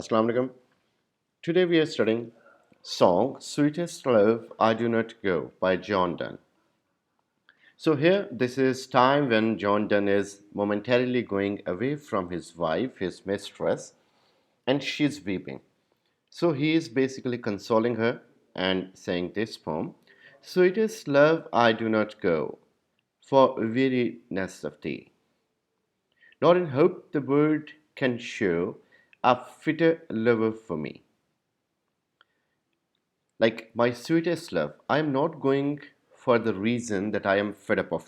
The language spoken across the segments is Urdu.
Assalamu alaikum. Today we are studying song Sweetest Love I Do Not Go by John Donne. So here this is time when John Donne is momentarily going away from his wife, his mistress, and she's weeping. So he is basically consoling her and saying this poem, Sweetest love I do not go for weariness of thee, nor in hope the world can show a fitter lover for me. Like my sweetest love, I am not going for the reason that I am fed up of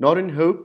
nor in hope,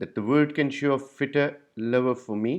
that the world can show a fitter lover for me,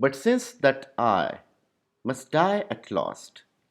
But since that I must die at last,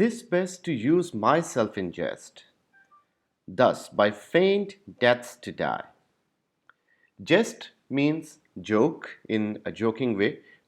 This best to use myself in jest, thus by feigned deaths to die. Jest means joke in a joking way.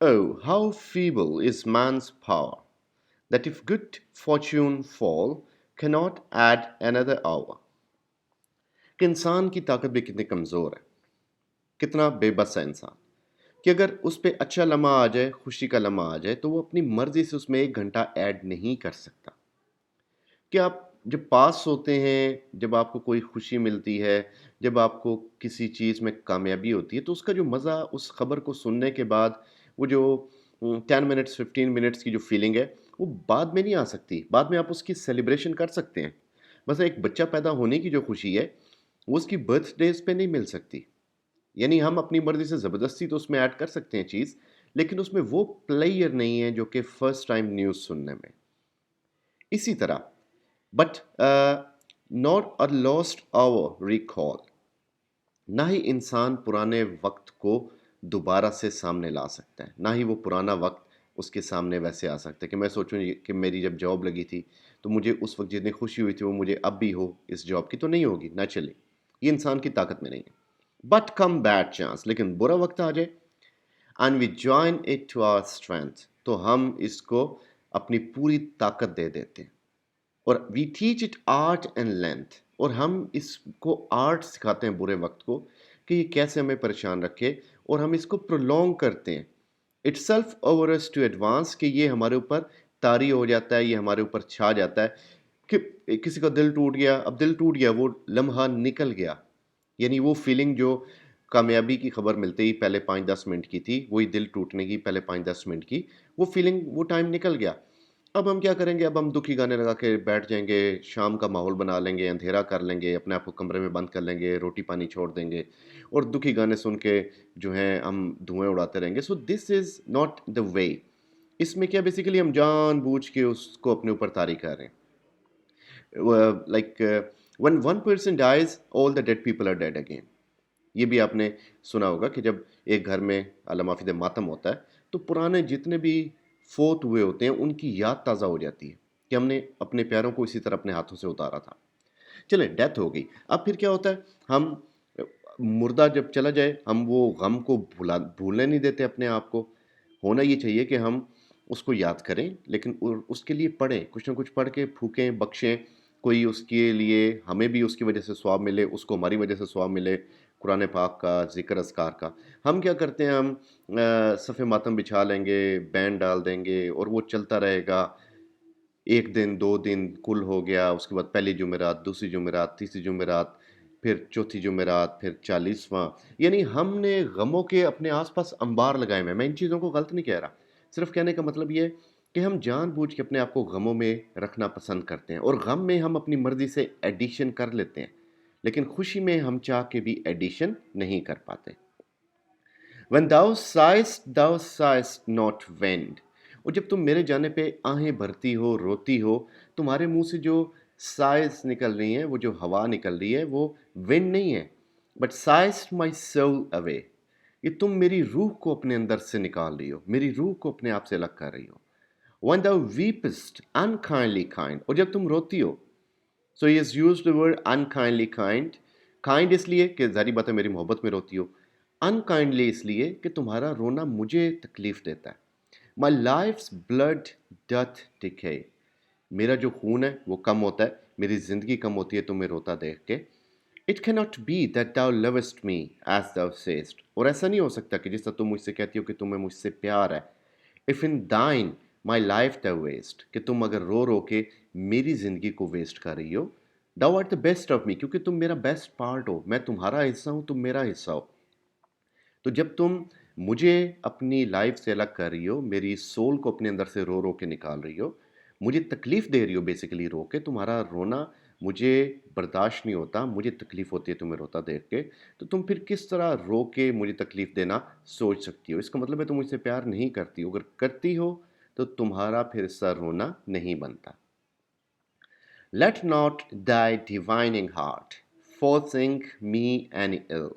Oh, how feeble is man's power, that if good fortune fall, cannot add another hour. کہ انسان کی طاقت بھی کتنی کمزور ہے، کتنا بے بس ہے انسان، کہ اگر اس پہ اچھا لمحہ آ جائے، خوشی کا لمحہ آ جائے، تو وہ اپنی مرضی سے اس میں 1 گھنٹہ ایڈ نہیں کر سکتا. کہ آپ جب پاس ہوتے ہیں، جب آپ کو کوئی خوشی ملتی ہے، جب آپ کو کسی چیز میں کامیابی ہوتی ہے، تو اس کا جو مزہ اس خبر کو سننے کے بعد، وہ جو 10 منٹس 15 منٹس کی جو فیلنگ ہے، وہ بعد میں نہیں آ سکتی. بعد میں آپ اس کی سیلیبریشن کر سکتے ہیں. بس ایک بچہ پیدا ہونے کی جو خوشی ہے، وہ اس کی برتھ ڈیز پہ نہیں مل سکتی. یعنی ہم اپنی مرضی سے زبردستی تو اس میں ایڈ کر سکتے ہیں چیز، لیکن اس میں وہ پلیئر نہیں ہے جو کہ فرسٹ ٹائم نیوز سننے میں. اسی طرح but not a last our recall, نہ ہی انسان پرانے وقت کو دوبارہ سے سامنے لا سکتا ہے، نہ ہی وہ پرانا وقت اس کے سامنے ویسے آ سکتا ہے کہ میں سوچوں کہ میری جب جاب لگی تھی تو مجھے اس وقت جتنی خوشی ہوئی تھی وہ مجھے اب بھی ہو اس جاب کی، تو نہیں ہوگی، نہ چلے. یہ انسان کی طاقت میں نہیں ہے. بٹ کم بیڈ چانس، لیکن برا وقت آ جائے، and we join it to our strength, تو ہم اس کو اپنی پوری طاقت دے دیتے ہیں. اور we teach it art and length, اور ہم اس کو آرٹ سکھاتے ہیں برے وقت کو، کہ یہ کیسے ہمیں پریشان رکھے، اور ہم اس کو پرولونگ کرتے ہیں. Itself over is to advance, کہ یہ ہمارے اوپر طاری ہو جاتا ہے، یہ ہمارے اوپر چھا جاتا ہے. کہ کسی کا دل ٹوٹ گیا، اب دل ٹوٹ گیا، وہ لمحہ نکل گیا. یعنی وہ فیلنگ جو کامیابی کی خبر ملتے ہی پہلے 5-10 منٹ کی تھی، وہی دل ٹوٹنے کی پہلے 5-10 منٹ کی، وہ فیلنگ، وہ ٹائم نکل گیا. اب ہم کیا کریں گے؟ اب ہم دکھی گانے لگا کے بیٹھ جائیں گے، شام کا ماحول بنا لیں گے، اندھیرا کر لیں گے، اپنے آپ کو کمرے میں بند کر لیں گے، روٹی پانی چھوڑ دیں گے، اور دکھی گانے سن کے جو ہیں ہم دھوئیں اڑاتے رہیں گے. سو دس از ناٹ دا وے. اس میں کیا بیسیکلی ہم جان بوجھ کے اس کو اپنے اوپر طاری کر رہے ہیں. Like when one person dies, all the dead people are dead again. یہ بھی آپ نے سنا ہوگا کہ جب ایک گھر میں اللہ معافی دے ماتم ہوتا ہے، تو پرانے جتنے بھی فوت ہوئے ہوتے ہیں ان کی یاد تازہ ہو جاتی ہے کہ ہم نے اپنے پیاروں کو اسی طرح اپنے ہاتھوں سے اتارا تھا. چلیں، ڈیتھ ہو گئی. اب پھر کیا ہوتا ہے؟ ہم مردہ جب چلا جائے، ہم وہ غم کو بھولنے نہیں دیتے اپنے آپ کو. ہونا یہ چاہیے کہ ہم اس کو یاد کریں، لیکن اس کے لیے پڑھیں، کچھ نہ کچھ پڑھ کے پھونکیں، بخشیں. کوئی اس کے لیے، ہمیں بھی اس کی وجہ سے ثواب ملے، اس کو ہماری وجہ سے ثواب ملے، قرآن پاک کا، ذکر اذکار کا. ہم کیا کرتے ہیں؟ ہم صف ماتم بچھا لیں گے، بینڈ ڈال دیں گے، اور وہ چلتا رہے گا. 1 دن 2 دن کل ہو گیا، اس کے بعد پہلی جمعرات، دوسری جمعرات، تیسری جمعرات، پھر چوتھی جمعرات، پھر 40واں. یعنی ہم نے غموں کے اپنے آس پاس انبار لگائے ہوئے ہیں. میں ان چیزوں کو غلط نہیں کہہ رہا، صرف کہنے کا مطلب یہ ہے کہ ہم جان بوجھ کے اپنے آپ کو غموں میں رکھنا پسند کرتے ہیں، اور غم میں ہم اپنی مرضی سے ایڈیشن کر لیتے ہیں، لیکن خوشی میں ہم چاہ کے بھی ایڈیشن نہیں کر پاتے. when thou sighest not wind. اور جب تم میرے جانے پہ آہیں بھرتی ہو، روتی ہو، تمہارے منہ سے جو سائز نکل رہی ہیں، وہ جو ہوا نکل رہی ہے، وہ ونڈ نہیں ہے، but sized my soul away. یہ تم میری روح کو اپنے اندر سے نکال رہی ہو، میری روح کو اپنے آپ سے الگ کر رہی ہو. when thou weepest unkindly kind. اور جب تم روتی ہو، so he has used the word unkindly kind. kind اس لیے کہ ظاہری بات ہے میری محبت میں روتی ہو، unkindly اس لیے کہ تمہارا رونا مجھے تکلیف دیتا ہے. my life's blood doth decay. میرا جو خون ہے وہ کم ہوتا ہے، میری زندگی کم ہوتی ہے تمہیں روتا دیکھ کے. it cannot be that thou lovest me as thou sayest. اور ایسا نہیں ہو سکتا کہ جس طرح تم مجھ سے کہتی ہو کہ تمہیں مجھ سے پیار ہے. if in thine my life thou waste. کہ تم اگر رو رو کے میری زندگی کو ویسٹ کر رہی ہو. thou art the best of me. کیونکہ تم میرا بیسٹ پارٹ ہو، میں تمہارا حصہ ہوں، تم میرا حصہ ہو. تو جب تم مجھے اپنی لائف سے الگ کر رہی ہو، میری سول کو اپنے اندر سے رو رو کے نکال رہی ہو، مجھے تکلیف دے رہی ہو بیسیکلی رو کے، تمہارا رونا مجھے برداشت نہیں ہوتا، مجھے تکلیف ہوتی ہے تمہیں روتا دیکھ کے، تو تم پھر کس طرح رو کے مجھے تکلیف دینا سوچ سکتی ہو؟ اس کا مطلب ہے تم مجھ سے پیار نہیں کرتی ہو. اگر کرتی ہو تو تمہارا پھر اس طرح رونا نہیں بنتا. Let not thy divining heart forsake me any ill.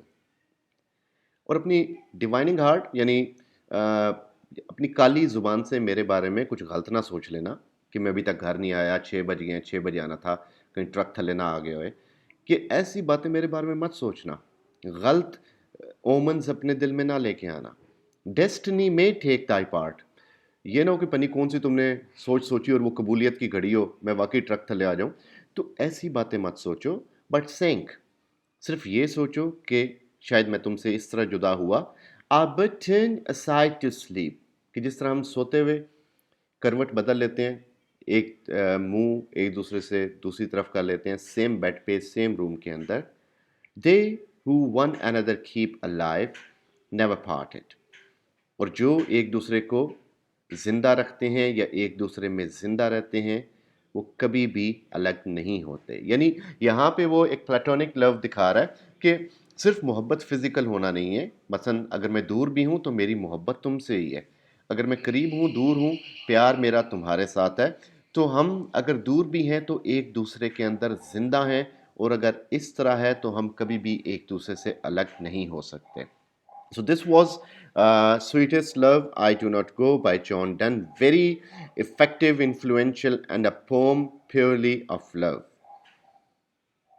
اور اپنی ڈیوائننگ ہارٹ یعنی اپنی کالی زبان سے میرے بارے میں کچھ غلط نہ سوچ لینا کہ میں ابھی تک گھر نہیں آیا، 6 بج گئے ہیں، 6 بجے آنا تھا، کہیں ٹرک تھلے نہ آ گئے ہوئے، کہ ایسی باتیں میرے بارے میں مت سوچنا. غلط اومنز اپنے دل میں نہ لے کے آنا. ڈیسٹنی میں ٹیک تائی پارٹ. یہ نہ ہو کہ پنی کون سی تم نے سوچی اور وہ قبولیت کی گھڑی ہو، میں واقعی ٹرک تھلے آ جاؤں. تو ایسی باتیں مت سوچو، بٹ سینک صرف یہ سوچو کہ شاید میں تم سے اس طرح جدا ہوا. but turn aside to sleep کہ جس طرح ہم سوتے ہوئے کروٹ بدل لیتے ہیں، ایک منہ ایک دوسرے سے دوسری طرف کر لیتے ہیں، سیم بیڈ پہ سیم روم کے اندر. they who one another keep alive never parted. اور جو ایک دوسرے کو زندہ رکھتے ہیں یا ایک دوسرے میں زندہ رہتے ہیں وہ کبھی بھی الگ نہیں ہوتے. یعنی یہاں پہ وہ ایک پلیٹونک لو دکھا رہا ہے کہ صرف محبت فزیکل ہونا نہیں ہے. مثلا اگر میں دور بھی ہوں تو میری محبت تم سے ہی ہے، اگر میں قریب ہوں دور ہوں پیار میرا تمہارے ساتھ ہے. تو ہم اگر دور بھی ہیں تو ایک دوسرے کے اندر زندہ ہیں، اور اگر اس طرح ہے تو ہم کبھی بھی ایک دوسرے سے الگ نہیں ہو سکتے. So this was Sweetest Love, I Do Not Go by John Donne. Very effective, influential, and a poem purely of love.